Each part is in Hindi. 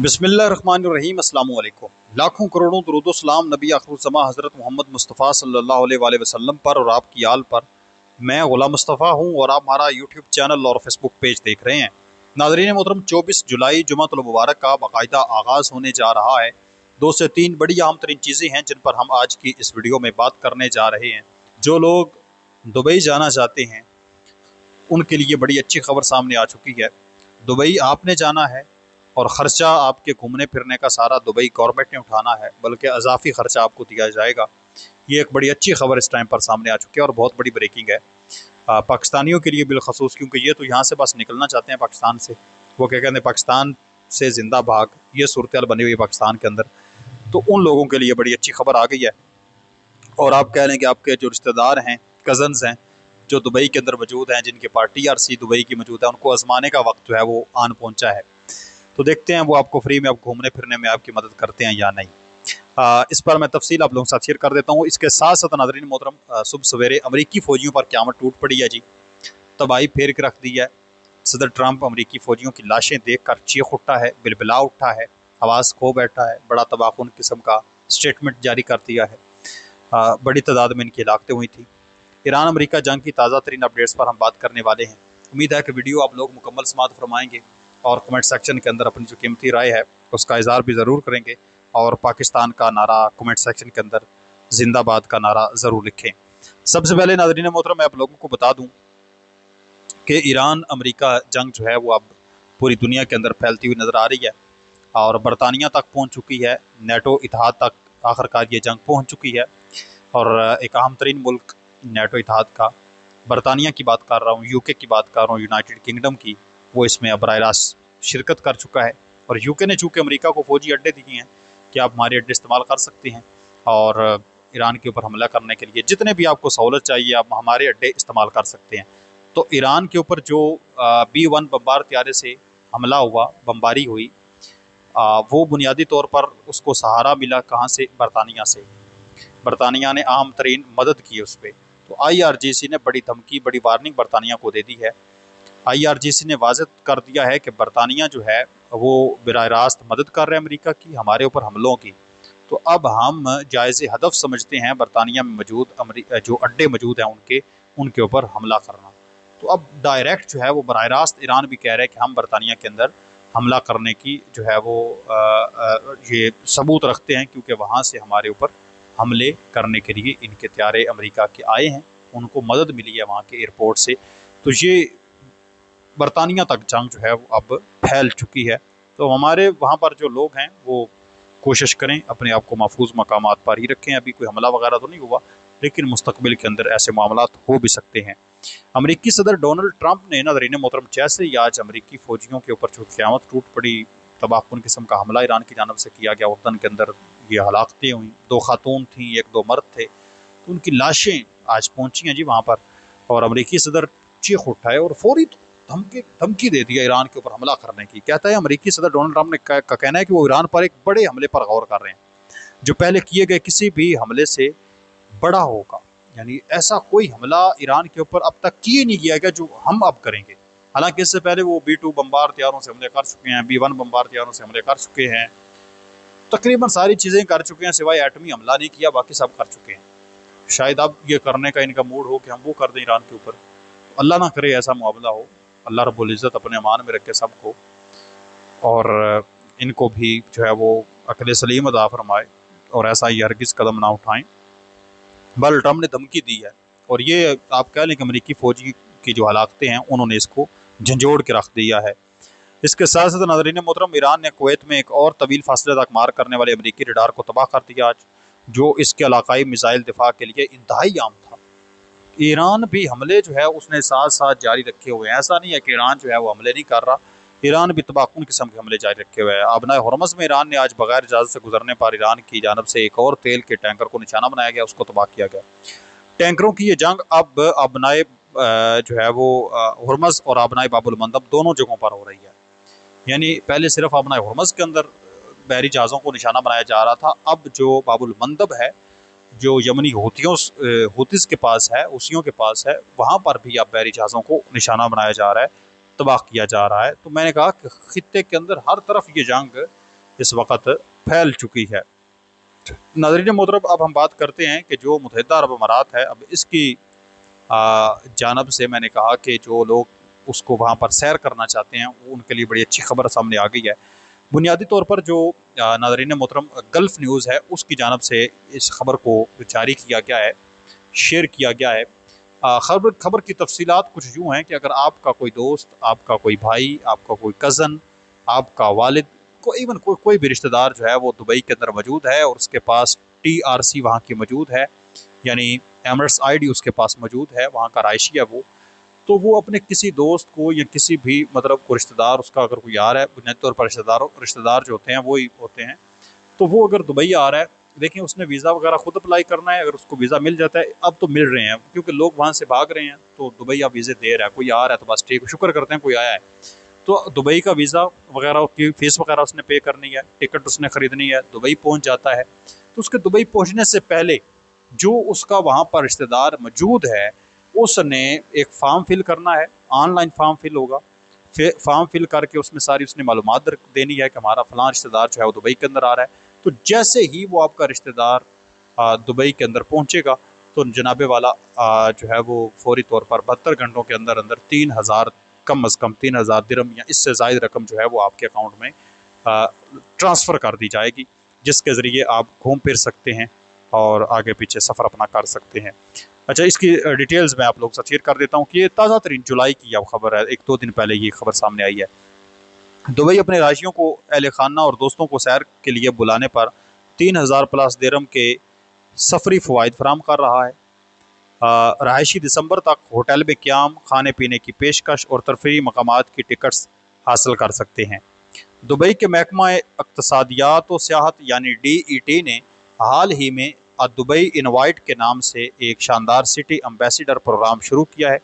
बिस्मिल्लाहिर्रहमानिर्रहीम अस्सलाम वालेकुम। लाखों करोड़ों दुरूद व सलाम नबी आखिरुज़्ज़मा हज़रत मोहम्मद मुस्तफ़ा सल्लल्लाहु अलैहि वसल्लम पर और आपकी आल पर। मैं ग़ुलाम मुस्तफ़ा हूँ और आप हमारा यूट्यूब चैनल और फेसबुक पेज देख रहे हैं। नाज़रीन मोहतरम, 24 जुलाई जुमातुल मुबारक का बाकायदा आगाज़ होने जा रहा है। 2 से 3 बड़ी अहम तरीन चीज़ें हैं जिन पर हम आज की इस वीडियो में बात करने जा रहे हैं। जो लोग दुबई जाना चाहते हैं उनके लिए बड़ी अच्छी खबर सामने आ चुकी है। दुबई आपने जाना है और ख़र्चा आपके घूमने फिरने का सारा दुबई गवर्नमेंट ने उठाना है, बल्कि अजाफ़ी ख़र्चा आपको दिया जाएगा। ये एक बड़ी अच्छी खबर इस टाइम पर सामने आ चुकी है और बहुत बड़ी ब्रेकिंग है पाकिस्तानियों के लिए बिलखसूस, क्योंकि ये तो यहाँ से बस निकलना चाहते हैं पाकिस्तान से। वो क्या कहते हैं, पाकिस्तान से जिंदा भाग, ये सूरत हाल बनी हुई है पाकिस्तान के अंदर। तो उन लोगों के लिए बड़ी अच्छी खबर आ गई है। और आप कह लें कि आपके जो रिश्तेदार हैं, कज़न्स हैं, जो दुबई के अंदर मौजूद हैं, जिनके पास TRC दुबई की मौजूद है, उनको आजमाने का वक्त जो है वो आन पहुँचा है। तो देखते हैं वो आपको फ्री में अब घूमने फिरने में आपकी मदद करते हैं या नहीं। इस पर मैं तफसील आप लोगों के साथ शेयर कर देता हूँ। इसके साथ साथ नाज़रीन मोहतरम, सुबह सवेरे अमरीकी फ़ौजियों पर क़यामत टूट पड़ी है जी। तबाही फेर के रख दी है। सदर ट्रंप अमरीकी फ़ौजियों की लाशें देख कर चीख उठा है, बिलबिला उठा है, आवाज़ खो बैठा है, बड़ा तबाहकुन किस्म का स्टेटमेंट जारी कर दिया है। बड़ी तादाद में इनकी हलाकतें हुई थी। ईरान अमरीका जंग की ताज़ा तरीन अपडेट्स पर हम बात करने वाले हैं। उम्मीद है कि वीडियो आप लोग मुकम्मल समाअत फरमाएंगे और कमेंट सेक्शन के अंदर अपनी जो कीमती राय है उसका इज़हार भी ज़रूर करेंगे, और पाकिस्तान का नारा कमेंट सेक्शन के अंदर जिंदाबाद का नारा ज़रूर लिखें। सबसे पहले नाज़रीन मोहतरम, मैं आप लोगों को बता दूं कि ईरान अमरीका जंग जो है वो अब पूरी दुनिया के अंदर फैलती हुई नज़र आ रही है और बरतानिया तक पहुँच चुकी है। नेटो इत्तेहाद तक आखिरकार ये जंग पहुँच चुकी है। और एक अहम तरीन मुल्क नेटो इत्तेहाद का, बरतानिया की बात कर रहा हूँ, UK की बात कर रहा हूँ, यूनाइटेड किंगडम की, वो इसमें अब बराह रास्त शिरकत कर चुका है। और UK ने चूँकि अमेरिका को फौजी अड्डे दिए हैं कि आप हमारे अड्डे इस्तेमाल कर सकते हैं और ईरान के ऊपर हमला करने के लिए जितने भी आपको सहूलत चाहिए आप हमारे अड्डे इस्तेमाल कर सकते हैं। तो ईरान के ऊपर जो B-1 बम्बार त्यारे से हमला हुआ, बम्बारी हुई, वो बुनियादी तौर पर उसको सहारा मिला कहाँ से? बरतानिया से। बरतानिया ने अहम तरीन मदद की उस पर। तो IRGC ने बड़ी धमकी, बड़ी वार्निंग बरतानिया को दे दी है। IRGC ने वाज़ेह कर दिया है कि बरतानिया जो है वो बराह रास्त मदद कर रहे हैं अमेरिका की, हमारे ऊपर हमलों की। तो अब हम जायज़ हदफ समझते हैं बरतानिया में मौजूद जो अड्डे मौजूद हैं उनके ऊपर हमला करना। तो अब डायरेक्ट जो है वो बराह रास्त ईरान भी कह रहे हैं कि हम बरतानिया के अंदर हमला करने की जो है वो ये सबूत रखते हैं, क्योंकि वहाँ से हमारे ऊपर हमले करने के लिए इनके त्यारे अमेरिका के आए हैं, उनको मदद मिली है वहाँ के एयरपोर्ट से। तो ये बरतानिया तक जंग जो है वो अब फैल चुकी है। तो हमारे वहाँ पर जो लोग हैं वो कोशिश करें अपने आप को महफूज मकामात पर ही रखें। अभी कोई हमला वगैरह तो नहीं हुआ, लेकिन मुस्तकबिल के अंदर ऐसे मामलात हो भी सकते हैं। अमरीकी सदर डोनाल्ड ट्रंप ने नाज़रीन मोहतरम जैसे ही आज अमरीकी फ़ौजियों के ऊपर जो क़यामत टूट पड़ी, तबाहकुन किस्म का हमला ईरान की जानब से किया गया, उर्दन के अंदर ये हलाकतें हुई, 2 खातून थीं, 1-2 मर्द थे, तो उनकी लाशें आज पहुँची हैं जी वहाँ पर। और अमरीकी सदर चीख उठाए और फौरी धमकी दे दिया ईरान के ऊपर हमला करने की। कहता है अमरीकी सदर डोनाल्ड ट्रंप ने का कहना है कि वो ईरान पर एक बड़े हमले पर गौर कर रहे हैं जो पहले किए गए किसी भी हमले से बड़ा होगा। यानी ऐसा कोई हमला ईरान के ऊपर अब तक किए नहीं किया गया जो हम अब करेंगे। हालांकि इससे पहले वो B-2 बम्बार त्यारों से हमले कर चुके हैं, B-1 बम्बार त्यारों से हमले कर चुके हैं, तकरीबन सारी चीज़ें कर चुके हैं, सिवाय एटमी हमला नहीं किया, बाकी सब कर चुके हैं। शायद अब ये करने का इनका मूड हो कि हम वो कर दें ईरान के ऊपर। अल्लाह ना करे ऐसा मामला हो। अल्लाह रब्बुल इज़्ज़त अपने अमान में रखे सबको, और इनको भी जो है वो अक़ल सलीम अता फरमाए और ऐसा ही हरगिज़ कदम ना उठाएं। बल ट्रंप ने धमकी दी है और ये आप कह लें कि अमरीकी फ़ौजी की जो हलाकतें हैं उन्होंने इसको झंझोड़ के रख दिया है। इसके साथ साथ नाज़रीन मोहतरम, ईरान ने कुवैत में एक और तवील फासले तक मार करने वाले अमरीकी रडार को तबाह कर दिया आज, जो इसके इलाकाई मिसाइल दिफा के लिए इंतहाई आम था। ईरान भी हमले जो है उसने साथ साथ जारी रखे हुए हैं। ऐसा नहीं है कि ईरान जो है वो हमले नहीं कर रहा, ईरान भी तबाहकुन किस्म के हमले जारी रखे हुए हैं। अबनाए हुर्मुज़ में ईरान ने आज बगैर इजाज़त से गुजरने पर ईरान की जानब से एक और तेल के टैंकर को निशाना बनाया गया, उसको तबाह किया गया। टैंकरों की ये जंग अब अबनाए जो है वो हुर्मुज़ और अबनाए बाबुल मंदब दोनों जगहों पर हो रही है। यानी पहले सिर्फ अबनाए हुर्मुज़ के अंदर बहरी जहाज़ों को निशाना बनाया जा रहा था, अब जो बाबुल मंदब है, जो यमनी हूतीज़ के पास है, हुसियों के पास है, वहाँ पर भी अब बहरी जहाज़ों को निशाना बनाया जा रहा है, तबाह किया जा रहा है। तो मैंने कहा कि खित्ते के अंदर हर तरफ ये जंग इस वक्त फैल चुकी है। नाज़रीन मोहतरम, अब हम बात करते हैं कि जो मुत्तहिदा अरब अमारात है, अब इसकी जानब से मैंने कहा कि जो लोग उसको वहाँ पर सैर करना चाहते हैं उनके लिए बड़ी अच्छी खबर सामने आ गई है। बुनियादी तौर पर जो नाज़रीन मोहतरम गल्फ़ न्यूज़ है उसकी जानब से इस खबर को जारी किया गया है, शेयर किया गया है। खबर की तफसीलात कुछ यूँ हैं कि अगर आपका कोई दोस्त, आपका कोई भाई, आपका कोई कज़न, आपका वालिद, इवन कोई भी रिश्तेदार जो है वो दुबई के अंदर मौजूद है और उसके पास TRC वहाँ की मौजूद है, यानी एमरेट्स ID उसके पास मौजूद है, वहाँ का रहायशी है वो, तो वो अपने किसी दोस्त को या किसी भी मतलब को रिश्तेदार उसका अगर कोई आ रहा है, बुनियादी तौर पर रिश्तेदार जो होते हैं वो ही होते हैं, तो वो अगर दुबई आ रहा है, देखें उसने वीज़ा वगैरह खुद अप्लाई करना है। अगर उसको वीज़ा मिल जाता है, अब तो मिल रहे हैं क्योंकि लोग वहाँ से भाग रहे हैं, तो दुबई अब वीज़े दे रहा है। कोई आ रहा है तो बस ठीक, शुक्र करते हैं कोई आया है। तो दुबई का वीज़ा वगैरह की फ़ीस वगैरह उसने पे करनी है, टिकट उसने ख़रीदनी है, दुबई पहुँच जाता है। तो उसके दुबई पहुँचने से पहले जो उसका वहाँ पर रिश्तेदार मौजूद है, उसने एक फ़ार्म फिल करना है, ऑनलाइन फ़ार्म फिल होगा। फ़ार्म फिल करके उसमें सारी उसने मालूमात देनी है कि हमारा फ़लाँ रिश्तेदार जो है वो दुबई के अंदर आ रहा है। तो जैसे ही वो आपका रिश्तेदार दुबई के अंदर पहुँचेगा, तो जनाबे वाला जो है वो फ़ौरी तौर पर 72 घंटों के अंदर अंदर 3000, कम अज़ कम 3000 दिरहम या इससे ज़ायद रकम जो है वो आपके अकाउंट में ट्रांसफ़र कर दी जाएगी, जिसके ज़रिए आप घूम फिर सकते हैं और आगे पीछे सफ़र अपना कर सकते हैं। अच्छा, इसकी डिटेल्स मैं आप लोग साथ शेयर कर देता हूँ कि ये ताज़ा तरीन जुलाई की अब खबर है, 1-2 दिन पहले ये खबर सामने आई है। दुबई अपने रहायशियों को, अहल खाना और दोस्तों को सैर के लिए बुलाने पर 3000 प्लस दिरहम के सफरी फ़वाइद फराम कर रहा है। रहायशी दिसंबर तक होटल में क़याम, खाने पीने की पेशकश और तरफ़ी मकामात की टिकट्स हासिल कर सकते हैं। दुबई के महकमा इक़्तिसादियात व सियाहत यानी DET ने हाल ही में दुबई इनवाइट के नाम से एक शानदार सिटी एम्बेसडर प्रोग्राम शुरू किया है।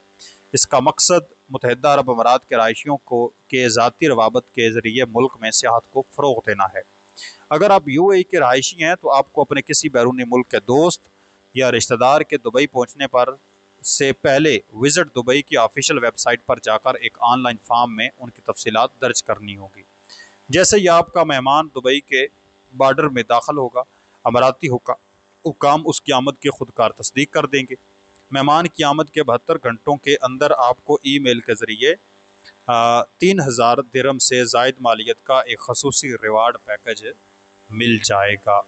इसका मकसद मुत्तहिदा अरब अमारात के रहायशियों को के ज़ाती रवाबत के ज़रिए मुल्क में सियाहत को फ़रोग़ देना है। अगर आप UAE के रहायशी हैं तो आपको अपने किसी बैरूनी मुल्क के दोस्त या रिश्तेदार के दुबई पहुँचने पर से पहले विज़िट दुबई की ऑफिशियल वेबसाइट पर जाकर एक ऑनलाइन फॉर्म में उनकी तफसीलात दर्ज करनी होगी। जैसे ही आपका मेहमान दुबई के बॉर्डर में दाखिल होगा, अमाराती हुकाम उसकी आमद की खुदकार तस्दीक कर देंगे। मेहमान की आमद के 72 घंटों के अंदर आपको ईमेल के ज़रिए 3000 दिरहम से ज़ायद मालियत का एक खसूसी रिवार्ड पैकेज मिल जाएगा।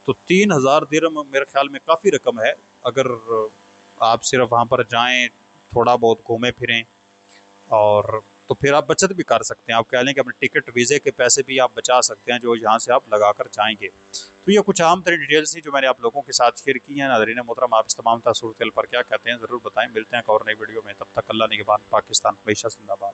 तो 3000 दिरहम मेरे ख्याल में काफ़ी रकम है। अगर आप सिर्फ वहाँ पर जाएं, थोड़ा बहुत घूमें फिरें, और तो फिर आप बचत भी कर सकते हैं। आप कह लें कि अपने टिकट वीज़े के पैसे भी आप बचा सकते हैं जो यहाँ से आप लगा कर जाएंगे। तो ये कुछ आम तरीन डिटेल्स थी जो मैंने आप लोगों के साथ शेयर की हैं। नाज़रीन मोहतरम, आप इस तमाम सूरत पर क्या कहते हैं ज़रूर बताएं। मिलते हैं एक और नई वीडियो में, तब तक अल्लाह निगहबान। पाकिस्तान हमेशा जिंदाबाद।